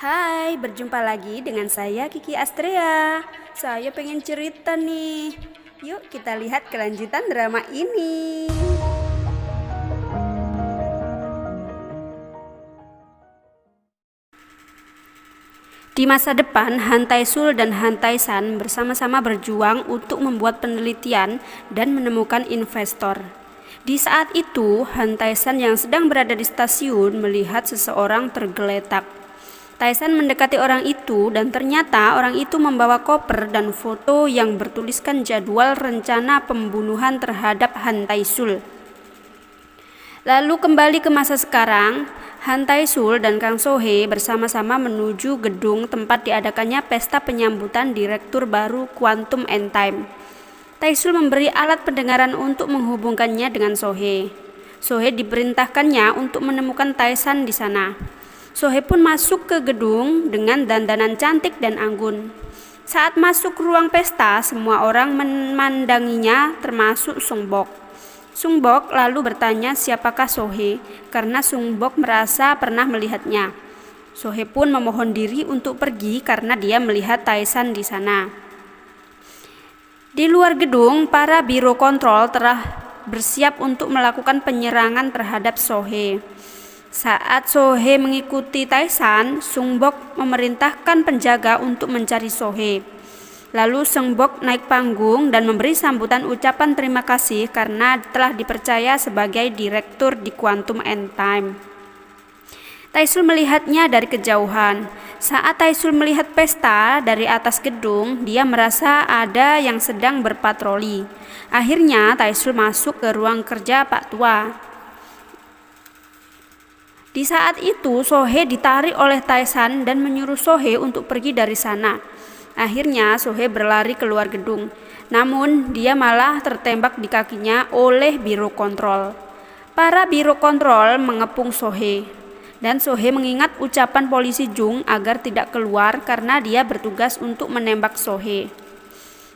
Hai, berjumpa lagi dengan saya Kiki Astrea. Saya pengen cerita nih. Yuk kita lihat kelanjutan drama ini. Di masa depan, Han Tae-sul dan Han Tae-san bersama-sama berjuang untuk membuat penelitian dan menemukan investor. Di saat itu, Han Tae-san yang sedang berada di stasiun melihat seseorang tergeletak. Tae-san mendekati orang itu dan ternyata orang itu membawa koper dan foto yang bertuliskan jadwal rencana pembunuhan terhadap Han Tae-sul. Lalu kembali ke masa sekarang, Han Tae-sul dan Kang So-hee bersama-sama menuju gedung tempat diadakannya pesta penyambutan direktur baru Quantum and Time. Tae-sul memberi alat pendengaran untuk menghubungkannya dengan So-hee. So-hee diperintahkannya untuk menemukan Tae-san di sana. So-hee pun masuk ke gedung dengan dandanan cantik dan anggun. Saat masuk ruang pesta, semua orang memandanginya termasuk Sung-bok. Sung-bok lalu bertanya siapakah So-hee karena Sung-bok merasa pernah melihatnya. So-hee pun memohon diri untuk pergi karena dia melihat Tae-san di sana. Di luar gedung, para biro kontrol telah bersiap untuk melakukan penyerangan terhadap So-hee. Saat So-hee mengikuti Tae-san, Sung-bok memerintahkan penjaga untuk mencari So-hee. Lalu Sung-bok naik panggung dan memberi sambutan ucapan terima kasih karena telah dipercaya sebagai direktur di Quantum and Time. Tae-sul melihatnya dari kejauhan. Saat Tae-sul melihat pesta dari atas gedung, dia merasa ada yang sedang berpatroli. Akhirnya Tae-sul masuk ke ruang kerja Pak Tua. Di saat itu So-hee ditarik oleh Tae-san dan menyuruh So-hee untuk pergi dari sana. Akhirnya So-hee berlari keluar gedung, namun dia malah tertembak di kakinya oleh biro kontrol. Para biro kontrol mengepung So-hee, dan So-hee mengingat ucapan polisi Jung agar tidak keluar karena dia bertugas untuk menembak So-hee.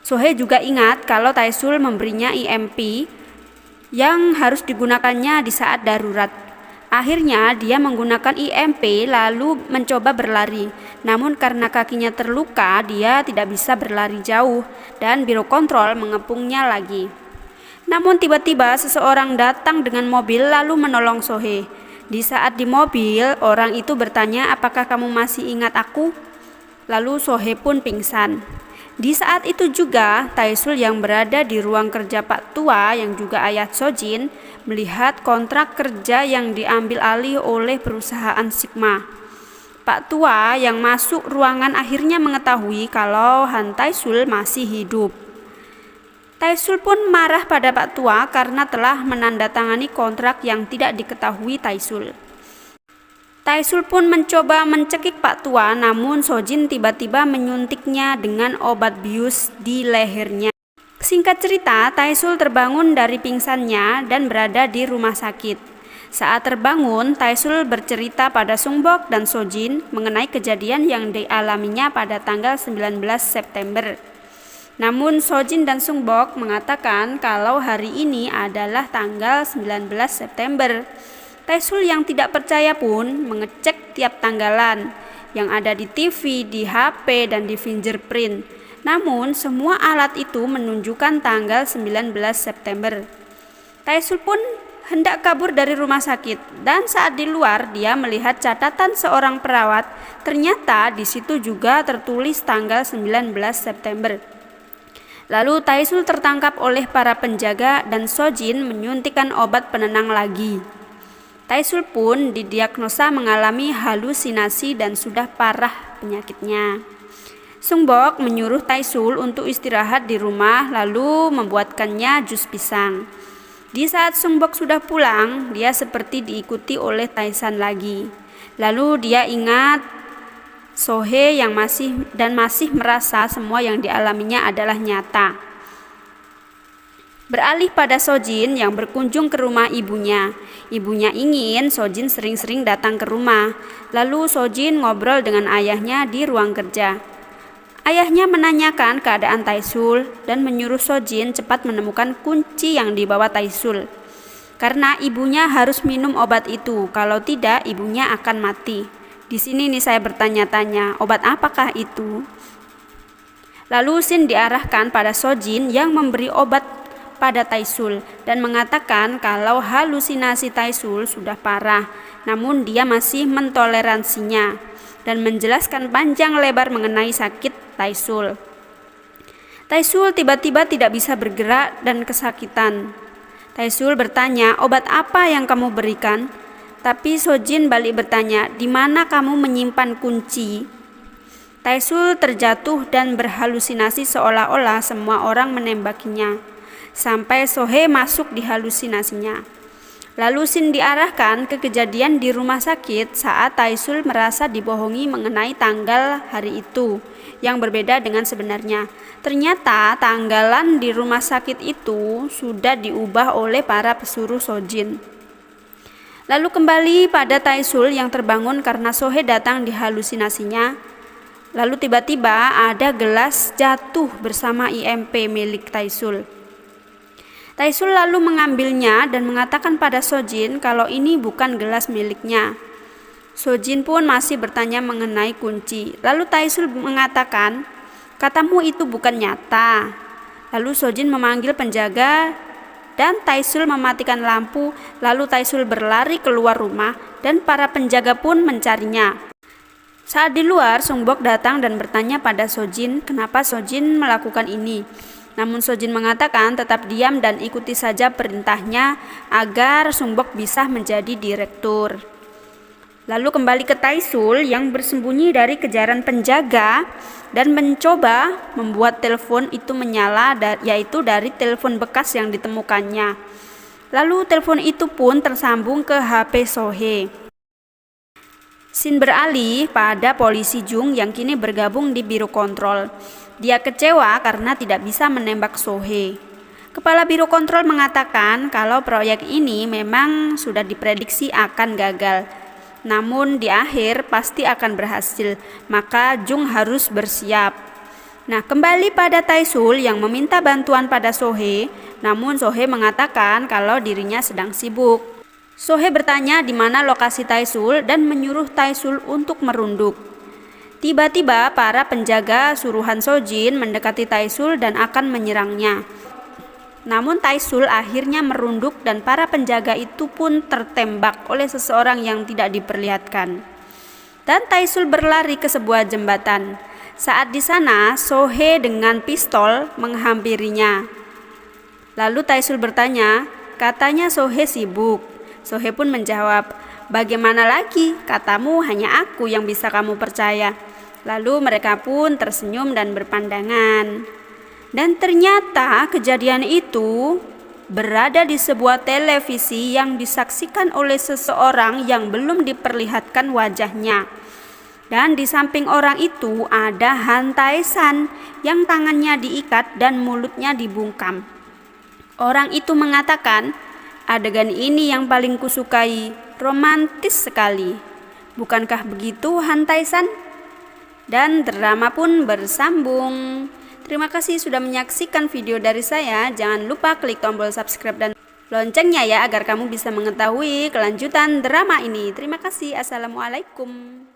So-hee juga ingat kalau Tae-sul memberinya EMP yang harus digunakannya di saat darurat. Akhirnya dia menggunakan EMP lalu mencoba berlari. Namun karena kakinya terluka, dia tidak bisa berlari jauh dan biro kontrol mengepungnya lagi. Namun tiba-tiba seseorang datang dengan mobil lalu menolong So-hee. Di saat di mobil, orang itu bertanya, "Apakah kamu masih ingat aku?" Lalu So-hee pun pingsan. Di saat itu juga, Tae-sul yang berada di ruang kerja Pak Tua yang juga ayah Sojin melihat kontrak kerja yang diambil alih oleh perusahaan Sigma. Pak Tua yang masuk ruangan akhirnya mengetahui kalau Han Tae-sul masih hidup. Tae-sul pun marah pada Pak Tua karena telah menandatangani kontrak yang tidak diketahui Tae-sul. Tae-sul pun mencoba mencekik Pak Tua, namun Sojin tiba-tiba menyuntiknya dengan obat bius di lehernya. Singkat cerita, Tae-sul terbangun dari pingsannya dan berada di rumah sakit. Saat terbangun, Tae-sul bercerita pada Sung-bok dan Sojin mengenai kejadian yang dialaminya pada tanggal 19 September. Namun Sojin dan Sung-bok mengatakan kalau hari ini adalah tanggal 19 September. Tae-sul yang tidak percaya pun mengecek tiap tanggalan yang ada di TV, di HP, dan di fingerprint. Namun semua alat itu menunjukkan tanggal 19 September. Tae-sul pun hendak kabur dari rumah sakit dan saat di luar dia melihat catatan seorang perawat. Ternyata di situ juga tertulis tanggal 19 September. Lalu Tae-sul tertangkap oleh para penjaga dan Sojin menyuntikkan obat penenang lagi. Tae-sul pun didiagnosa mengalami halusinasi dan sudah parah penyakitnya. Sung-bok menyuruh Tae-sul untuk istirahat di rumah lalu membuatkannya jus pisang. Di saat Sung-bok sudah pulang, dia seperti diikuti oleh Tae-san lagi. Lalu dia ingat So-hee yang masih merasa semua yang dialaminya adalah nyata. Beralih pada Sojin yang berkunjung ke rumah ibunya. Ibunya ingin Sojin sering-sering datang ke rumah. Lalu Sojin ngobrol dengan ayahnya di ruang kerja. Ayahnya menanyakan keadaan Tae-sul dan menyuruh Sojin cepat menemukan kunci yang dibawa Tae-sul. Karena ibunya harus minum obat itu, kalau tidak ibunya akan mati. Di sini nih saya bertanya-tanya, obat apakah itu? Lalu Shin diarahkan pada Sojin yang memberi obat pada Taesul dan mengatakan kalau halusinasi Taesul sudah parah, namun dia masih mentoleransinya dan menjelaskan panjang lebar mengenai sakit Taesul. Taesul tiba-tiba tidak bisa bergerak dan kesakitan. Taesul bertanya, obat apa yang kamu berikan? Tapi Sojin balik bertanya, di mana kamu menyimpan kunci? Taesul terjatuh dan berhalusinasi seolah-olah semua orang menembakinya, sampai Sohee masuk di halusinasinya. Lalu Shin diarahkan ke kejadian di rumah sakit saat Taesul merasa dibohongi mengenai tanggal hari itu, yang berbeda dengan sebenarnya. Ternyata tanggalan di rumah sakit itu sudah diubah oleh para pesuruh Sojin. Lalu kembali pada Taesul yang terbangun karena Sohee datang di halusinasinya. Lalu tiba-tiba ada gelas jatuh bersama IMP milik Taesul. Taesul lalu mengambilnya dan mengatakan pada Sojin kalau ini bukan gelas miliknya. Sojin pun masih bertanya mengenai kunci. Lalu Taesul mengatakan, katamu itu bukan nyata. Lalu Sojin memanggil penjaga dan Taesul mematikan lampu. Lalu Taesul berlari keluar rumah dan para penjaga pun mencarinya. Saat di luar, Sungbok datang dan bertanya pada Sojin kenapa Sojin melakukan ini. Namun Sojin mengatakan tetap diam dan ikuti saja perintahnya agar Sungbok bisa menjadi direktur. Lalu kembali ke Taesul yang bersembunyi dari kejaran penjaga dan mencoba membuat telepon itu menyala, yaitu dari telepon bekas yang ditemukannya. Lalu telepon itu pun tersambung ke HP Sohee. Shin beralih pada polisi Jung yang kini bergabung di Biro Kontrol. Dia kecewa karena tidak bisa menembak Sohee. Kepala Biro Kontrol mengatakan kalau proyek ini memang sudah diprediksi akan gagal. Namun di akhir pasti akan berhasil, maka Jung harus bersiap. Nah, kembali pada Taesul yang meminta bantuan pada Sohee, namun Sohee mengatakan kalau dirinya sedang sibuk. Sohee bertanya di mana lokasi Taesul dan menyuruh Taesul untuk merunduk. Tiba-tiba para penjaga suruhan Sojin mendekati Taesul dan akan menyerangnya. Namun Taesul akhirnya merunduk dan para penjaga itu pun tertembak oleh seseorang yang tidak diperlihatkan. Dan Taesul berlari ke sebuah jembatan. Saat di sana, Sohee dengan pistol menghampirinya. Lalu Taesul bertanya, katanya Sohee sibuk. Sohee pun menjawab, bagaimana lagi, katamu hanya aku yang bisa kamu percaya. Lalu mereka pun tersenyum dan berpandangan. Dan ternyata kejadian itu berada di sebuah televisi yang disaksikan oleh seseorang yang belum diperlihatkan wajahnya. Dan di samping orang itu ada Han Tae-san yang tangannya diikat dan mulutnya dibungkam. Orang itu mengatakan, adegan ini yang paling kusukai, romantis sekali. Bukankah begitu Han Tae-san? Dan drama pun bersambung. Terima kasih sudah menyaksikan video dari saya. Jangan lupa klik tombol subscribe dan loncengnya ya agar kamu bisa mengetahui kelanjutan drama ini. Terima kasih. Assalamualaikum.